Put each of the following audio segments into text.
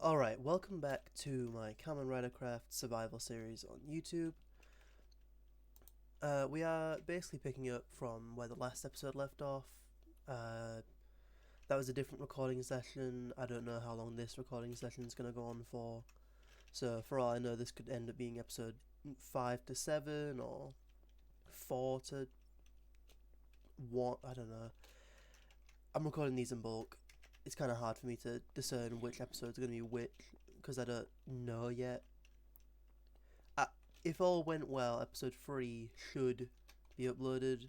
Alright, welcome back to my Kamen Rider survival series on YouTube. We are basically picking up from where the last episode left off. That was a different recording session. I don't know how long this recording session is going to go on for. So for all I know, this could end up being episode 5 to 7 or 4 to 1, I don't know. I'm recording these in bulk. It's kind of hard for me to discern which episodes are going to be which, because I don't know yet. If all went well, episode 3 should be uploaded.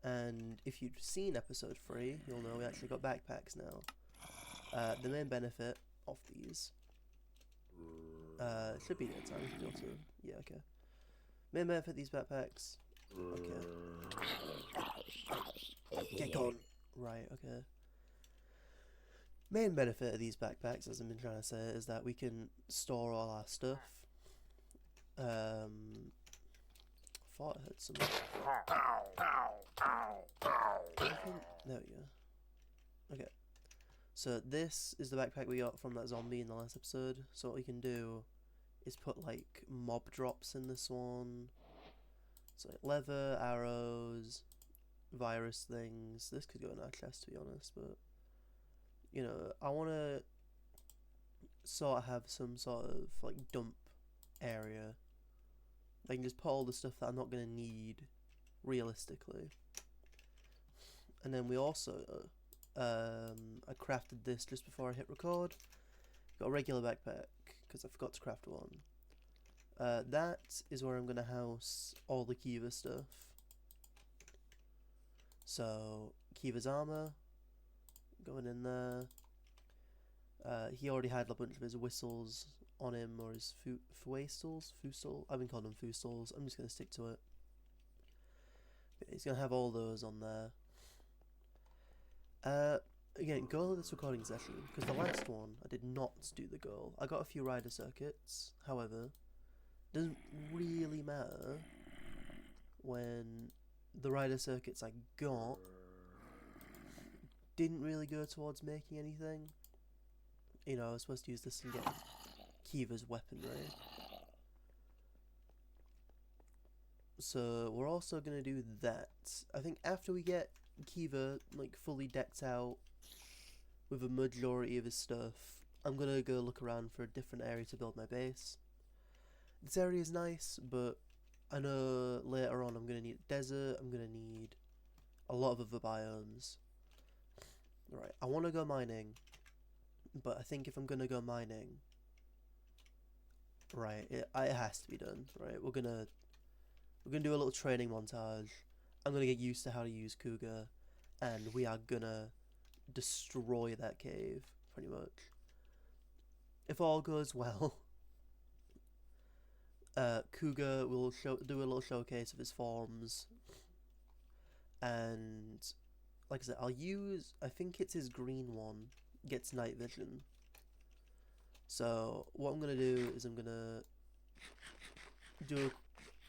And if you've seen episode 3, you'll know we actually got backpacks now. The main benefit of these should be at time. Should be able to, yeah, okay. Main benefit of these backpacks. Okay. Get gone. Right, okay. Main benefit of these backpacks, as I've been trying to say, is that we can store all our stuff. I thought I heard something. There we go. Okay. So this is the backpack we got from that zombie in the last episode. So what we can do is put like mob drops in this one. So like leather, arrows, virus things. This could go in our chest, to be honest, but you know, I want to sort of have some sort of like dump area. I can just put all the stuff that I'm not going to need realistically. And then we also I crafted this just before I hit record. Got a regular backpack because I forgot to craft one. That is where I'm going to house all the Kiva stuff. So Kiva's armor going in there. He already had a bunch of his whistles on him, or his Fusel. I've been calling them Fusels. I'm just going to stick to it. But he's going to have all those on there. Again, goal of this recording session, because the last one I did not do the goal. I got a few rider circuits, however, it doesn't really matter when the rider circuits I got didn't really go towards making anything. You know, I was supposed to use this and get Kiva's weaponry. So we're also going to do that. I think after we get Kiva like fully decked out with a majority of his stuff, I'm going to go look around for a different area to build my base. This area is nice, but I know later on I'm going to need a desert, I'm going to need a lot of other biomes. Right, I want to go mining. But I think if I'm gonna go mining, right, it has to be done. Right, we're gonna do a little training montage. I'm gonna get used to how to use Kuuga, and we are gonna destroy that cave pretty much. If all goes well, Kuuga will do a little showcase of his forms, and like I said, I think it's his green one. Gets night vision. So what I'm gonna do is I'm gonna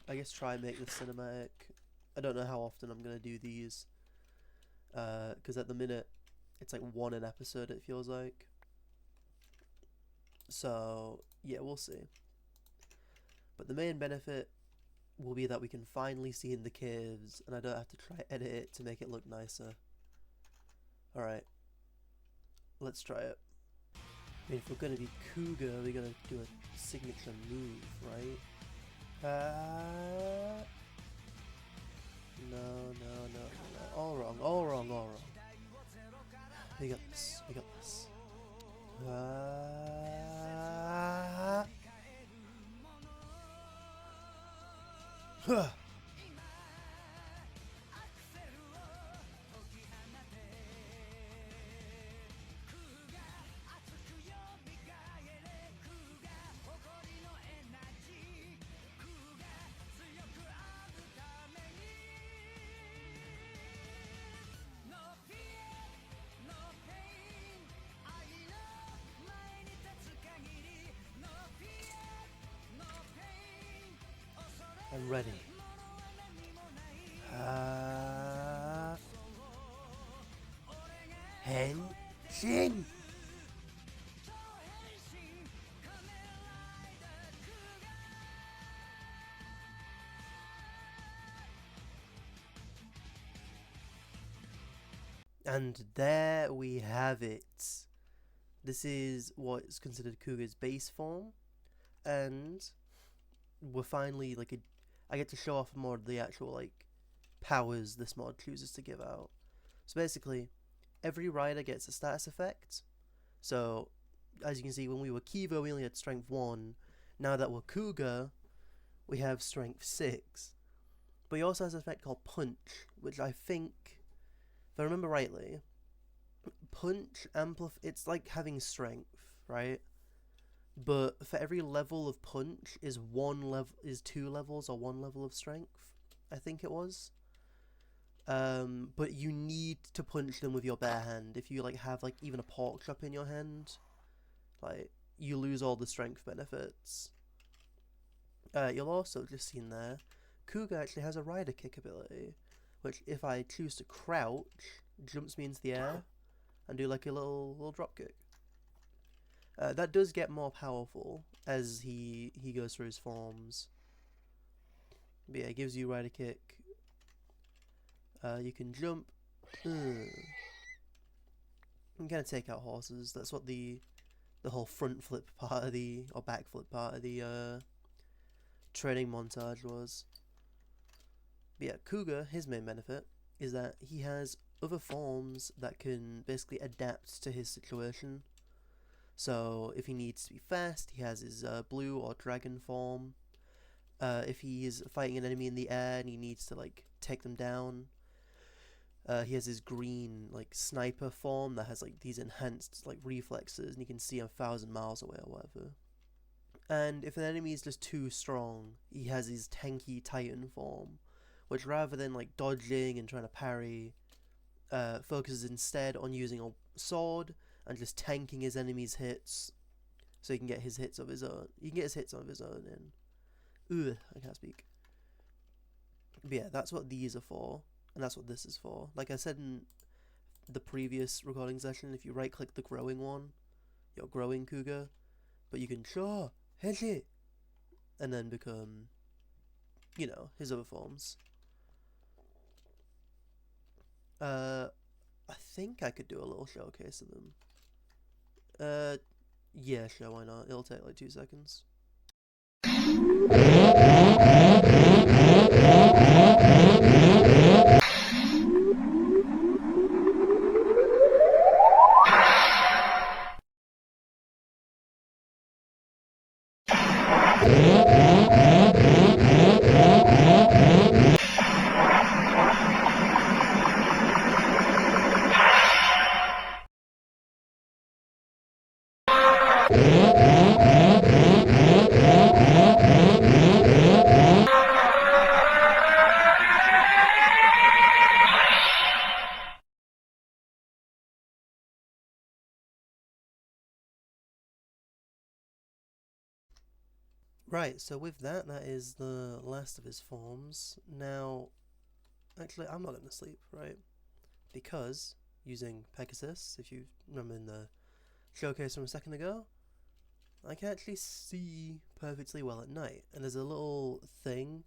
I guess try and make this cinematic. I don't know how often I'm gonna do these, because at the minute it's like one an episode, it feels like. So yeah, we'll see. But the main benefit will be that we can finally see in the caves, and I don't have to try edit it to make it look nicer. Alright. Let's try it. I mean, if we're gonna be Kuuga, we're gonna do a signature move, right? No. All wrong. We got this. Huh. I'm ready. Henshin! And there we have it. This is what is considered Kuuga's base form, and we're finally like I get to show off more of the actual like powers this mod chooses to give out. So basically, every rider gets a status effect. So as you can see, when we were Kiva, we only had strength 1. Now that we're Kuuga, we have strength 6. But he also has an effect called Punch, which I think, if I remember rightly, Punch it's like having strength, right? But for every level of Punch is 2 levels or 1 level of strength, I think it was. But you need to punch them with your bare hand. If you like have like even a pork chop in your hand, like you lose all the strength benefits. You'll also just seen there, Kuuga actually has a rider kick ability, which if I choose to crouch, jumps me into the air and do like a little drop kick. That does get more powerful as he goes through his forms. But yeah, it gives you rider kick. You can jump. You can kind of take out horses. That's what the whole front flip part of the, or back flip part of the training montage was. But yeah, Kuuga, his main benefit is that he has other forms that can basically adapt to his situation. So if he needs to be fast, he has his blue or dragon form. If he's fighting an enemy in the air and he needs to like take them down, he has his green like sniper form that has like these enhanced like reflexes and you can see 1,000 miles away or whatever. And if an enemy is just too strong, he has his tanky titan form, which rather than like dodging and trying to parry, focuses instead on using a sword and just tanking his enemy's hits, so he can get his hits of his own. He can get his hits of his own in. I can't speak. But yeah, that's what these are for, and that's what this is for. Like I said in the previous recording session, if you right click the growing one, you're growing Kuuga, but you can hit it, and then become, you know, his other forms. I think I could do a little showcase of them. Yeah, sure, why not? It'll take like 2 seconds. Right, so with that, that is the last of his forms. Now, actually, I'm not going to sleep, right? Because, using Pegasus, if you remember in the showcase from a second ago, I can actually see perfectly well at night. And there's a little thing.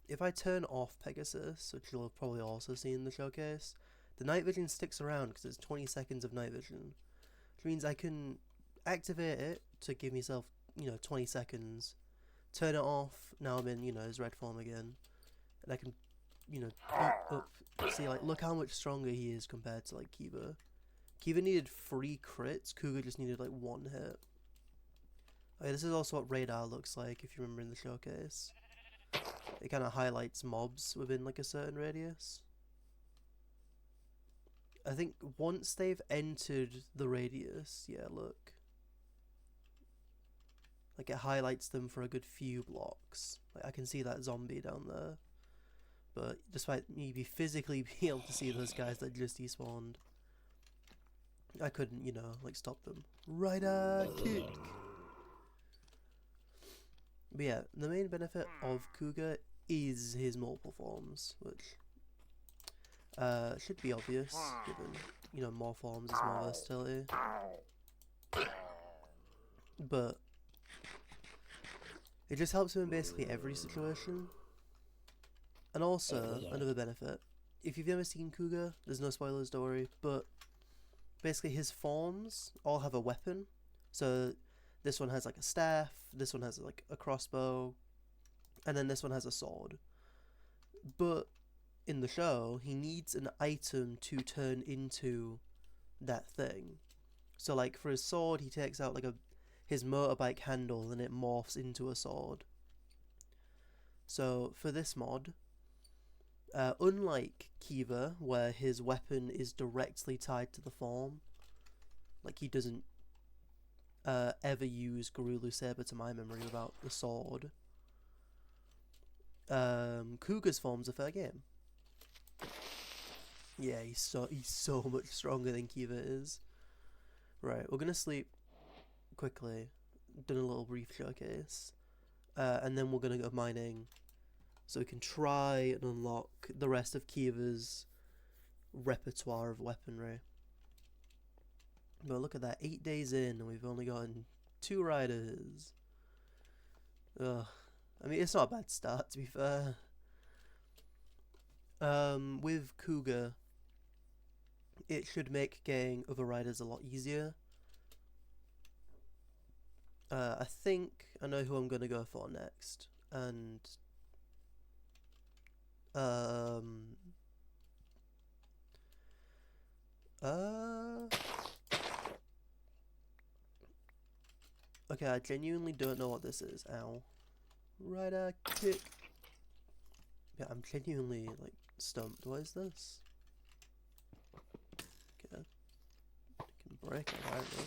If I turn off Pegasus, which you'll have probably also seen in the showcase, the night vision sticks around because there's 20 seconds of night vision. Which means I can activate it to give myself, 20 seconds. Turn it off, now I'm in, his red form again. And I can, beat up, see, like, look how much stronger he is compared to, like, Kiva. Kiva needed 3 crits, Kuuga just needed, like, 1 hit. Okay, this is also what radar looks like, if you remember in the showcase. It kind of highlights mobs within, like, a certain radius. I think once they've entered the radius, yeah, look. Like, it highlights them for a good few blocks. Like, I can see that zombie down there. But despite me physically being able to see those guys that just despawned, I couldn't, like, stop them. Rider kick! But yeah, the main benefit of Kuuga is his multiple forms, which should be obvious, given, more forms is more versatility. But it just helps him in basically every situation. And also, another benefit if you've never seen Kuuga, there's no spoilers, don't worry, but basically his forms all have a weapon. So this one has like a staff, this one has like a crossbow, and then this one has a sword. But in the show, he needs an item to turn into that thing. So like for his sword, he takes out like his motorbike handle and it morphs into a sword. So for this mod, unlike Kiva, where his weapon is directly tied to the form, like he doesn't ever use Garulu Saber to my memory without the sword, Kuuga's form's a fair game. Yeah, he's so much stronger than Kiva is. Right, we're gonna sleep quickly, done a little brief showcase, and then we're gonna go mining so we can try and unlock the rest of Kiva's repertoire of weaponry. But look at that, 8 days in and we've only gotten 2 riders. Ugh. I mean, it's not a bad start, to be fair. With Kuuga, it should make getting other riders a lot easier. I think I know who I'm gonna go for next, and okay, I genuinely don't know what this is. Ow. Rider kick. Yeah, I'm genuinely like stumped. What is this? Okay. I can break it, apparently.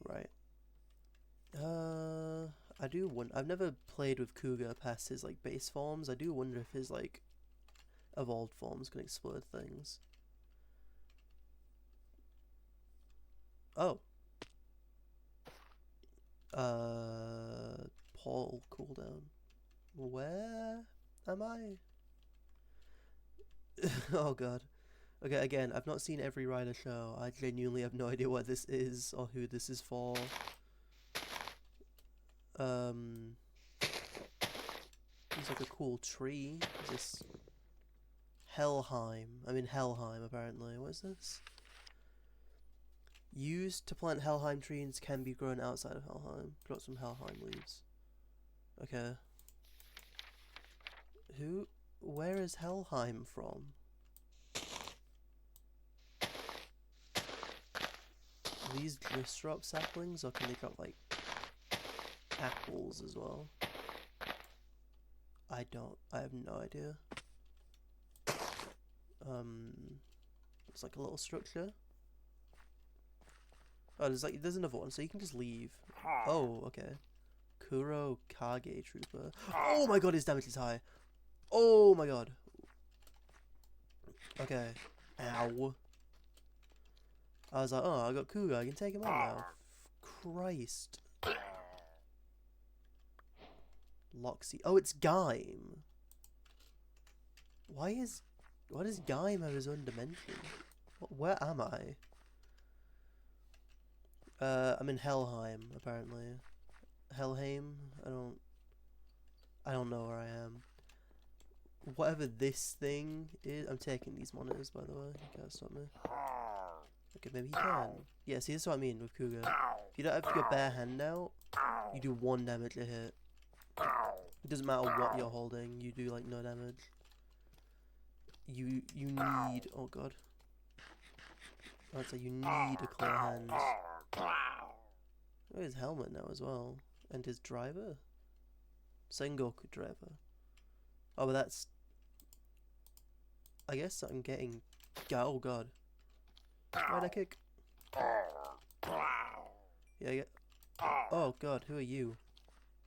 Right. I do wonder. I've never played with Kuuga past his like base forms. I do wonder if his like evolved forms can explode things. Oh. Paul cooldown. Where am I? Oh god. Okay, again, I've not seen every rider show. I genuinely have no idea what this is or who this is for. It's like a cool tree. Is this Helheim? I'm in Helheim, apparently. What is this? Used to plant Helheim trees can be grown outside of Helheim. Drop some Helheim leaves. Okay. Where is Helheim from? Are these just drop saplings, or can they drop like apples as well? I have no idea. It's like a little structure. Oh, there's another one, so you can just leave. Oh, okay. Kuro Kage Trooper. Oh my god, his damage is high. Oh my god. Okay. Ow. I was like, oh, I got Kuuga, I can take him out now. Christ. Loxy. Oh, it's Gaim. Why does Gaim have his own dimension? Where am I? I'm in Helheim, apparently. Helheim? I don't know where I am. Whatever this thing is, I'm taking these monitors, by the way. You can't stop me. Okay, maybe he can. Yeah, see, that's what I mean with Kuuga. If you don't have your bare hand out, you do 1 damage a hit. It doesn't matter what you're holding, you do like no damage. You need, oh god. I'd say you need a clear hand. Oh, his helmet now as well. And his driver? Sengoku driver. Oh, but that's... I guess I'm getting... Oh god. Rider kick. Yeah, yeah. Oh god, who are you?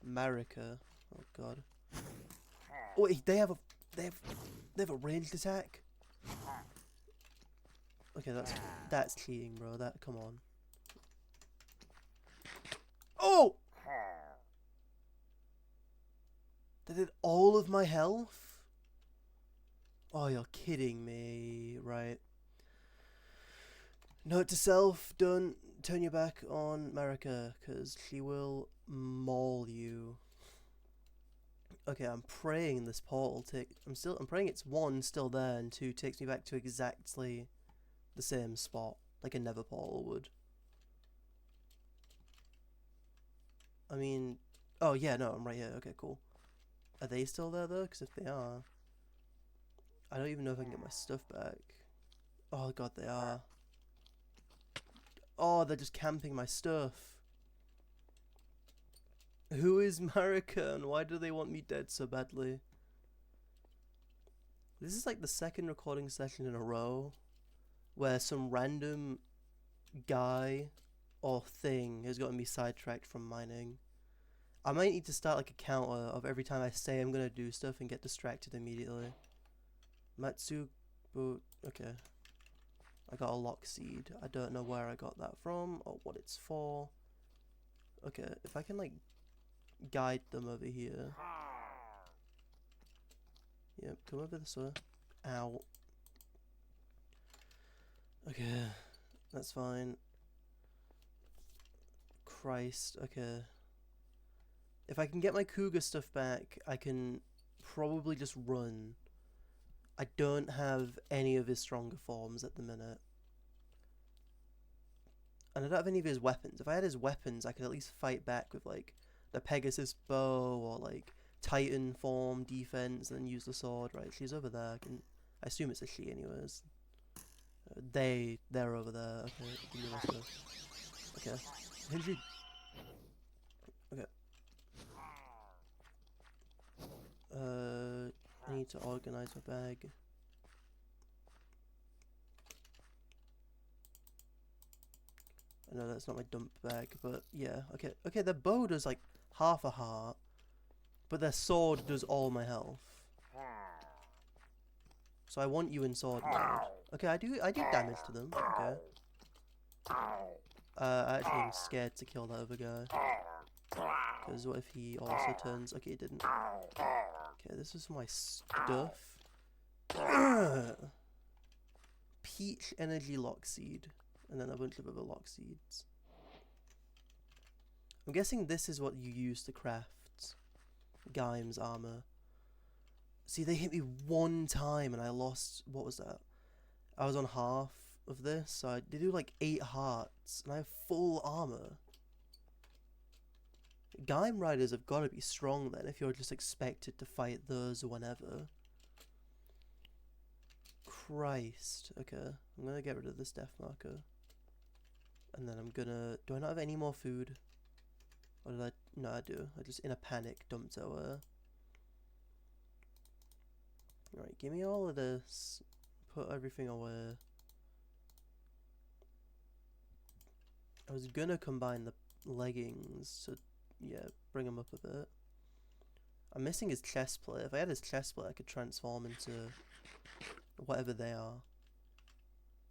Marika. Oh god. Oh, wait, they have a ranged attack? Okay, that's cheating, bro. Come on. Oh! That did all of my health? Oh, you're kidding me. Right. Note to self, don't turn your back on Marika, because she will maul you. Okay, I'm praying this portal I'm praying it's one still there and two takes me back to exactly the same spot, like a nether portal would. I mean, oh yeah, no, I'm right here. Okay, cool. Are they still there though? Because if they are, I don't even know if I can get my stuff back. Oh god, they are. Oh, they're just camping my stuff. Who is Marika and why do they want me dead so badly? This is like the second recording session in a row where some random guy or thing has gotten me sidetracked from mining. I might need to start like a counter of every time I say I'm gonna do stuff and get distracted immediately. Matsu... okay. I got a lock seed. I don't know where I got that from or what it's for. Okay, if I can like guide them over here. Yep, come over this way. Ow. Okay, that's fine. Christ, okay. If I can get my Kuuga stuff back, I can probably just run. I don't have any of his stronger forms at the minute. And I don't have any of his weapons. If I had his weapons, I could at least fight back with, like, the Pegasus bow or, like, Titan form defense and then use the sword. Right, she's over there. I assume it's a she anyways. They're over there. Okay, give me my stuff. Okay. Hinji. Okay. I need to organize my bag. I know that's not my dump bag, but yeah, okay. Okay, their bow does like half a heart, but their sword does all my health. So I want you in sword mode. Okay, I do damage to them. Okay. Actually, I'm scared to kill that other guy. Because what if he also turns... Okay, he didn't. Okay, this is my stuff. Peach energy lock seed. And then a bunch of other lock seeds. I'm guessing this is what you use to craft Gaim's armor. See, they hit me one time and I lost... What was that? I was on half of this, so they do like 8 hearts. And I have full armor. Kamen Riders have got to be strong then if you're just expected to fight those whenever. Christ. Okay, I'm gonna get rid of this death marker. And then I'm gonna... Do I not have any more food? Or did I... No, I do. I just, in a panic, dumped it away. Right, give me all of this. Put everything away. I was gonna combine the leggings, so... Yeah, bring him up a bit. I'm missing his chest plate. If I had his chest plate, I could transform into whatever they are.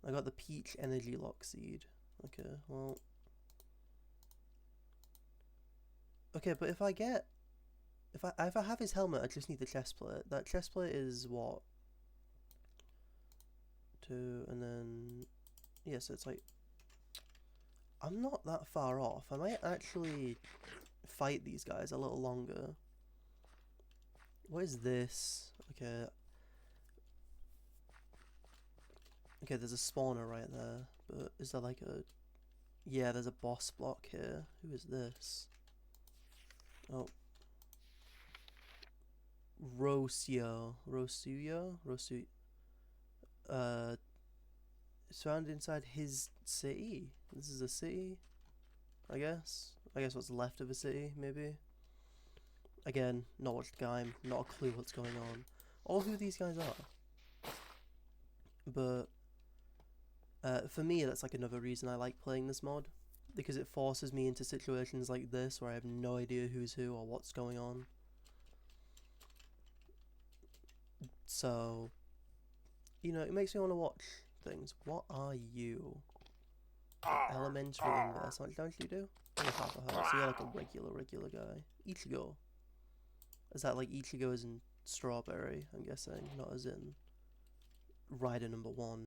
I got the peach energy lock seed. Okay, well... Okay, but if I get... If I have his helmet, I just need the chest plate. That chest plate is what? 2, and then... Yeah, so it's like... I'm not that far off. I might actually fight these guys a little longer. What is this? Okay. Okay, there's a spawner right there. But is there like a... Yeah, there's a boss block here. Who is this? Oh. Rosuyo. It's found inside his city. This is a city, I guess. I guess what's left of a city, maybe. Again, not watched Gaim, not a clue what's going on. Or who these guys are. But for me, that's like another reason I like playing this mod. Because it forces me into situations like this where I have no idea who's who or what's going on. So, you know, it makes me want to watch things. What are you? Elementary inverse. How much damage do you do? Only half a heart. So you're like a regular guy. Ichigo. Is that like Ichigo as in strawberry, I'm guessing? Not as in rider number 1.